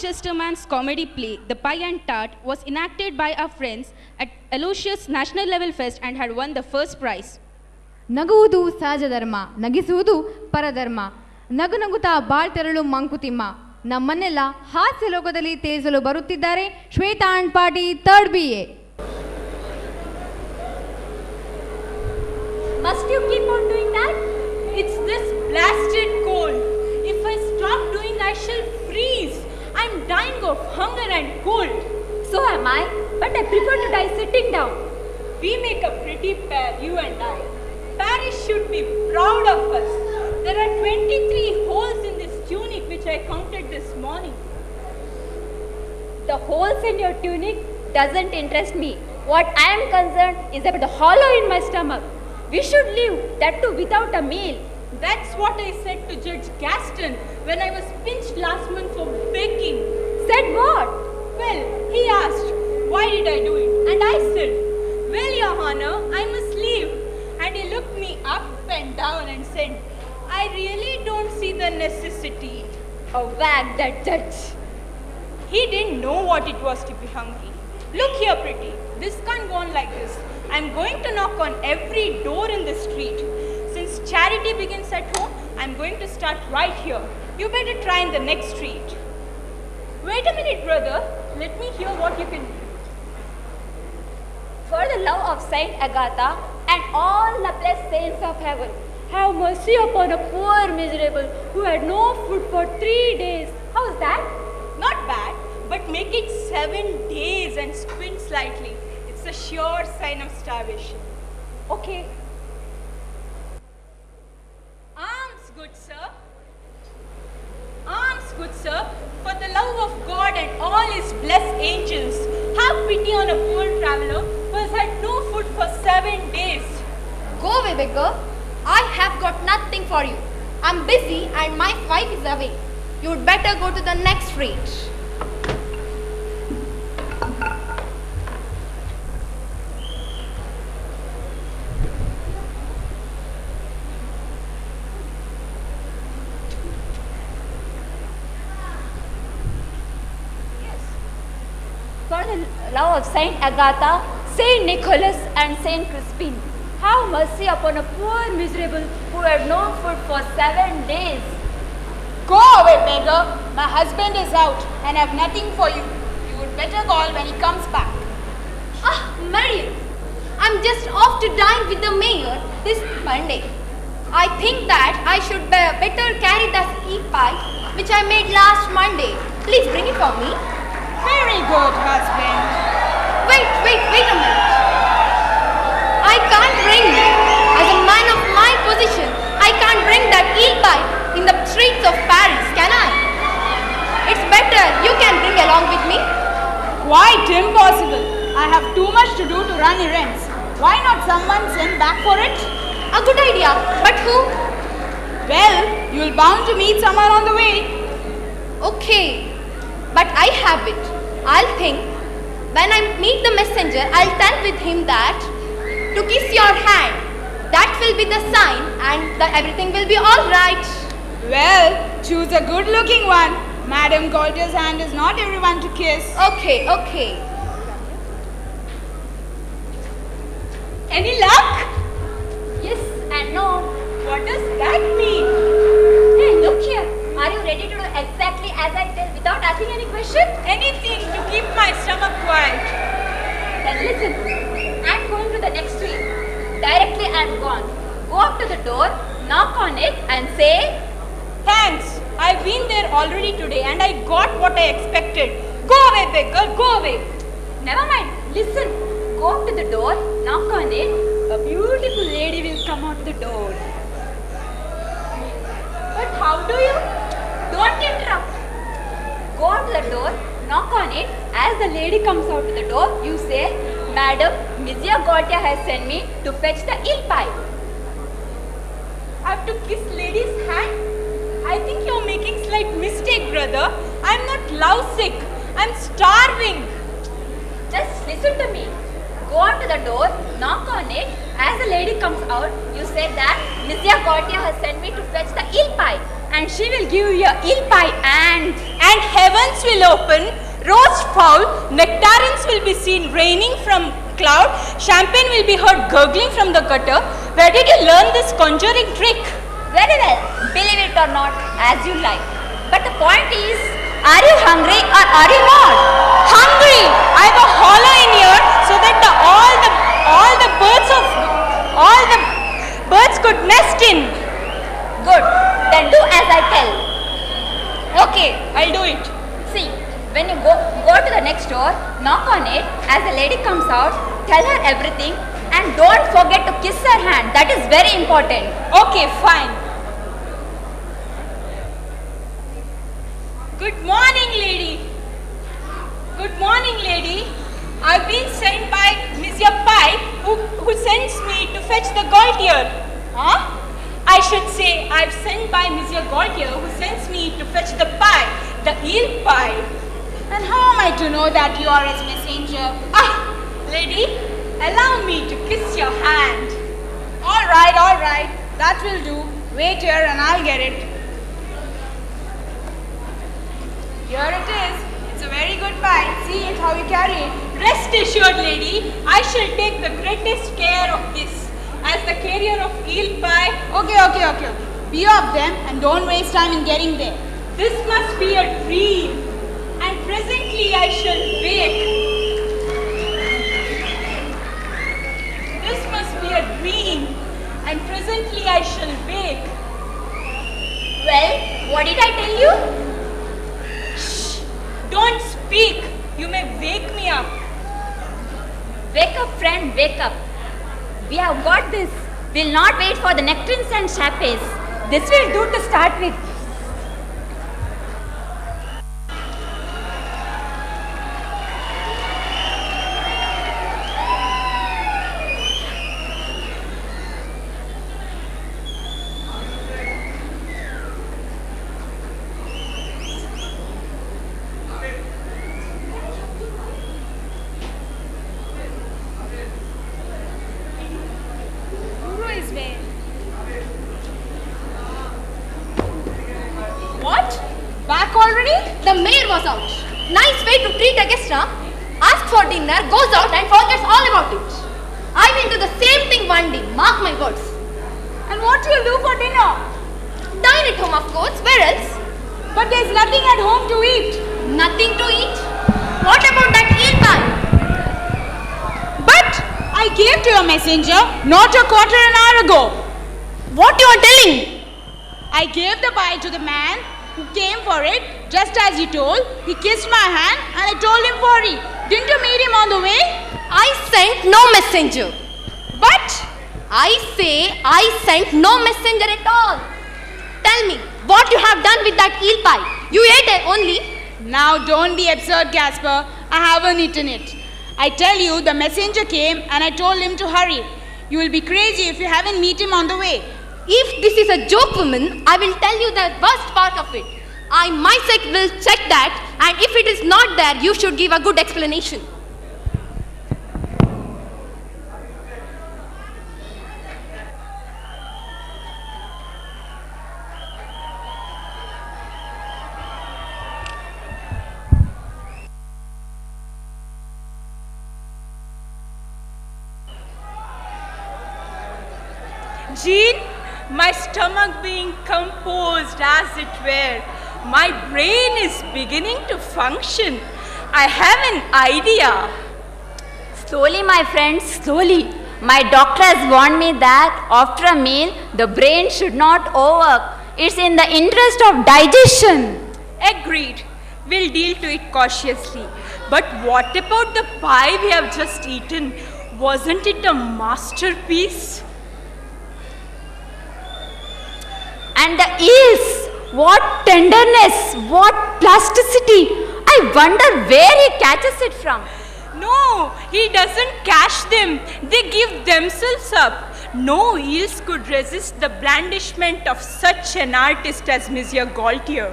Chesterman's comedy play, The Pie and Tart, was enacted by our friends at Aloysius National Level Fest and had won the first prize. ನಗುವುದು ಸಹಜ ಧರ್ಮ, ನಗಿಸುವುದು ಪರಧರ್ಮ. ನಗು ನಗುತ್ತಾ ಬಾಳ್ತೆರಳು ಮಂಕುತಿಮ್ಮ. ನಮ್ಮನ್ನೆಲ್ಲ ಹಾಸ್ಯ ಲೋಕದಲ್ಲಿ ತೇಲಿಸಲು ಬರುತ್ತಿದ್ದಾರೆ ಶ್ವೇತಾ ಅಂಡ್ ಪಾಟಿ, 3rd BA. Must you keep on doing that? It's this blasted cold. If I stop doing, I shall freeze. I'm dying of hunger and cold. So am I, but I prefer to die sitting down. We make a pretty pair, you and I. Paris should be proud of us. There are 23 holes in this tunic which I counted this morning. The holes in your tunic doesn't interest me. What I am concerned is about the hollow in my stomach. We should live, that too without a meal. That's what I said to Judge Gaston when I was pinched last month for begging. Said what? Well, he asked, why did I do it? And I said, well, Your Honor, I must leave. And he looked me up and down and said, I really don't see the necessity. Oh, wag that judge. He didn't know what it was to be hungry. Look here, pretty. This can't go on like this. I'm going to knock on every door in the street. Since charity begins at home, I'm going to start right here. You better try in the next street. Wait a minute, brother. Let me hear what you can do. For the love of Saint Agatha and all the blessed saints of heaven, have mercy upon a poor miserable who had no food for 3 days. How's that? Not bad, but make it 7 days and squint slightly. It's a sure sign of starvation. Okay. Arms, good sir. Arms, good sir. For the love of God and all his blessed angels, have pity on a poor traveler who has had no food for 7 days. Go away, beggar. I have got nothing for you. I'm busy and my wife is away. You'd better go to the next street. For the love of Saint Agatha, Saint Nicholas and Saint Crispin, have mercy upon a poor miserable who had no food for 7 days. Go away, beggar. My husband is out and I have nothing for you. You would better call when he comes back. Ah, Marian, I'm just off to dine with the mayor this Monday. I think that I should better carry that e-pie which I made last Monday. Please bring it for me. Very good, husband. Wait a minute. I can't bring, as a man of my position, I can't bring that eel pie in the streets of Paris, can I? It's better you can bring along with me. Quite impossible. I have too much to do to run errands. Why not someone send back for it? A good idea, but who? Well, you'll bound to meet someone on the way. Okay, but I have it. I'll think. When I meet the messenger, I'll tell with him that to kiss your hand. That will be the sign and everything will be all right. Well, choose a good-looking one. Madam Gaultier's hand is not everyone to kiss. Okay. Any luck? Yes and no. What does that mean? Hey, look here. Are you ready to do exactly as I tell without asking any question? Anything to keep my stomach quiet. Then listen. I'm going to the next street. Directly I'm gone. Go up to the door, knock on it and say, Thanks. I've been there already today and I got what I expected. Go away, beggar. Go away. never mind. Listen. Go up to the door, knock on it. A beautiful lady will come out the door. But how do you? Don't interrupt. Go to the door, knock on it. As the lady comes out to the door, you say, Madam, Monsieur Gaultier has sent me to fetch the eel pie. I have to kiss lady's hand? I think you're making slight mistake, brother. I'm not lovesick. I'm starving. Just listen to me. Go on to the door, knock on it. As the lady comes out, you say that Monsieur Gaultier has sent me to fetch the eel pie. And she will give you your eel pie and and heavens will open, roast fowl, nectarines will be seen raining from cloud, champagne will be heard gurgling from the gutter. Where did you learn this conjuring trick? Very well, believe it or not, as you like. But the point is, are you hungry or are you not? Hungry! I have a hollow in here so that all the birds could nest in. Good, then do as I tell. Okay, I'll do it. See, when you go to the next door, knock on it. As the lady comes out, tell her everything and don't forget to kiss her hand. That is very important. Okay, fine. Good morning, lady. Good morning, lady. I've been sent by Monsieur Pie, who sends me to fetch the Gaultier. Huh? I should say I've sent by Monsieur Gaultier, who sends me to fetch the pie, the eel pie. And how am I to know that you are his messenger? Ah, lady, allow me to kiss your hand. All right, that will do. Wait here and I'll get it. Here it is. It's a very good pie. See it, how you carry it. Rest assured, lady, I shall take the greatest care of this. As the carrier of eel pie. Okay. Be off them and don't waste time in getting there. This must be a dream. And presently I shall wake. This must be a dream. And presently I shall wake. Well, what did I tell you? Don't speak. You may wake me up. Wake up, friend, wake up. We have got this. We'll not wait for the nectarines and chapes. This will do to start with. What? Back already? The mayor was out. Nice way to treat a guest, huh? Asks for dinner, goes out and forgets all about it. I will do the same thing one day, mark my words. And what will you do for dinner? Dine at home, of course. Where else? But there's nothing at home to eat. Nothing to eat? What about that eel pie? But I gave to your messenger not a quarter an hour ago. What you are telling? I gave the pie to the man who came for it, just as you told. He kissed my hand and I told him for it. Didn't you meet him on the way? I sent no messenger. But I say I sent no messenger at all. Tell me, what you have done with that eel pie? You ate it only. now don't be absurd, Casper. I haven't eaten it. I tell you, the messenger came and I told him to hurry. You will be crazy if you haven't met him on the way. If this is a joke, woman, I will tell you the worst part of it. I myself will check that, and if it is not there, you should give a good explanation. Jean, my stomach being composed as it were, my brain is beginning to function. I have an idea. Slowly, my friend, slowly. My doctor has warned me that after a meal, the brain should not overwork. It's in the interest of digestion. Agreed. We'll deal to it cautiously. But what about the pie we have just eaten? Wasn't it a masterpiece? And the eels, what tenderness, what plasticity. I wonder where he catches it from. No, he doesn't catch them. They give themselves up. No eels could resist the blandishment of such an artist as Monsieur Gaultier.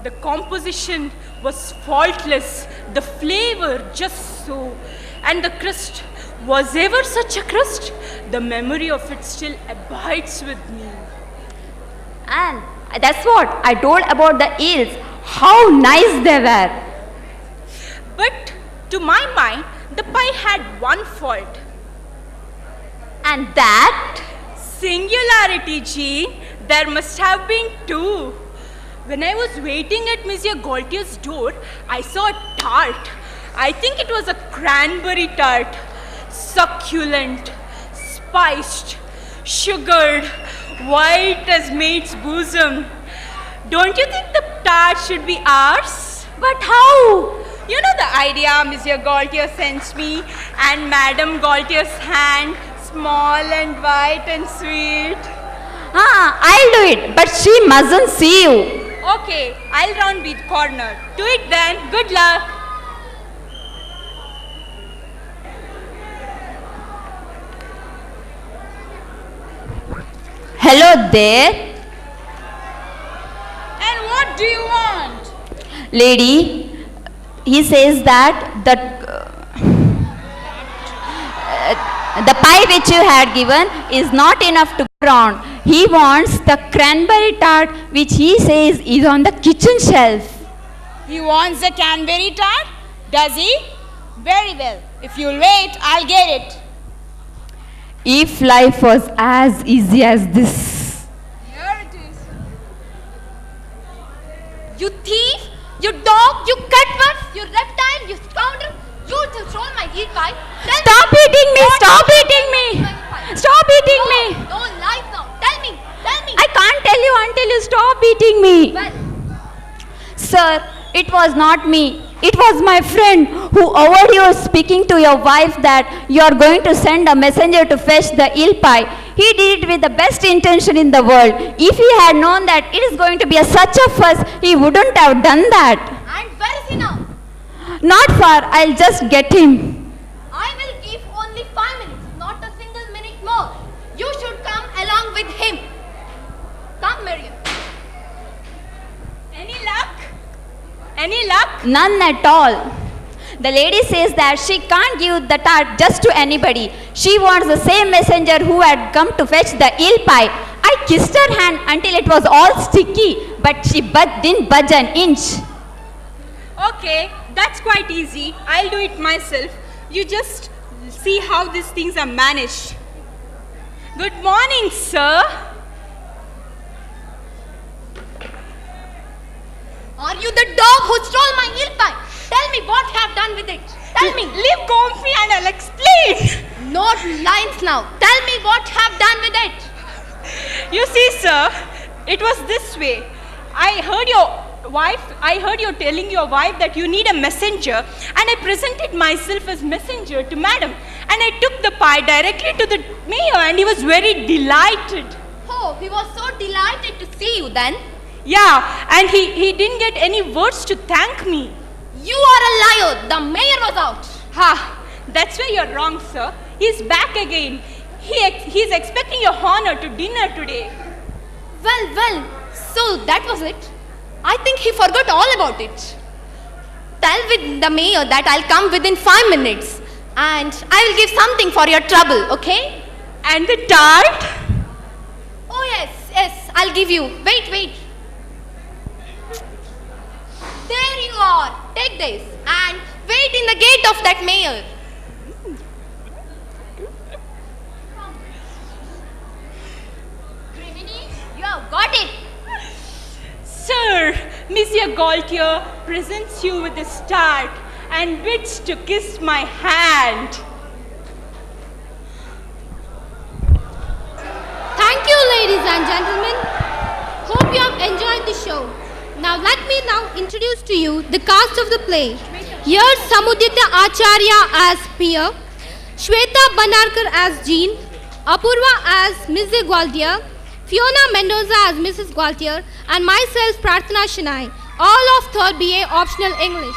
The composition was faultless, the flavor just so, and the crust, was ever such a crust? The memory of it still abides with me. And that's what I told about the eels. How nice they were. But to my mind, the pie had one fault. And that? Singularity, Jean. There must have been two. When I was waiting at Monsieur Gaultier's door, I saw a tart. I think it was a cranberry tart. Succulent, spiced, sugared, white as maid's bosom. Don't you think the tart should be ours? But how? You know the idea Monsieur Gaultier sends me, and Madame Gaultier's hand, small and white and sweet. I'll do it, but she mustn't see you. Okay, I'll round the corner. Do it then. Good luck. Hello there. And what do you want? Lady, he says that the pie which you had given is not enough to go round. He wants the cranberry tart which he says is on the kitchen shelf. He wants the cranberry tart? Does he? Very well. If you'll wait, I'll get it. If life was as easy as this. Here it is. You thief! You dog! You cutworth! You reptile! You scoundrel! You stole my eel pie! Stop eating me! Stop eating me! Stop eating me! No lies now! Tell me! Tell me! I can't tell you until you stop eating me. Well, Sir, it was not me. It was my friend who overheard you speaking to your wife that you are going to send a messenger to fetch the eel pie. He did it with the best intention in the world. If he had known that it is going to be such a fuss, he wouldn't have done that. and where is he now? Not far, I'll just get him. I will give only 5 minutes, not a single minute more. You should come along with him. Come, Miriam. Any luck? Any luck? None at all. The lady says that she can't give the tart just to anybody. She wants the same messenger who had come to fetch the eel pie. I kissed her hand until it was all sticky, but she didn't budge an inch. Okay, that's quite easy. I'll do it myself. You just see how these things are managed. Good morning, sir. Are you the dog who stole my eel pie? Tell me what you have done with it. Tell me. Leave go of me and I'll explain. Not lines now. Tell me what you have done with it. You see, sir, it was this way. I heard you telling your wife that you need a messenger, and I presented myself as messenger to madam. And I took the pie directly to the mayor, and he was very delighted. Oh, he was so delighted to see you then. Yeah, and he didn't get any words to thank me. You are a liar. The mayor was out. Ha! That's where you're wrong, sir. He's back again. He's expecting your honor to dinner today. Well, so that was it. I think he forgot all about it. Tell with the mayor that I'll come within 5 minutes and I will give something for your trouble, okay? And the tart? Oh yes, I'll give you. Wait. There you are. Take this and wait in the gate of that mayor. Crimini, you have got it. Sir, Monsieur Gaultier presents you with this tart and bids to kiss my hand. Thank you, ladies and gentlemen. Hope you have enjoyed the show. Now let me introduce to you the cast of the play. Here's Samudita Acharya as Pia, Shweta Banarkar as Jean, Apurva as Mrs. Gaultier, Fiona Mendoza as Mrs. Gaultier, and myself Prarthana Shinai, all of 3rd BA Optional English.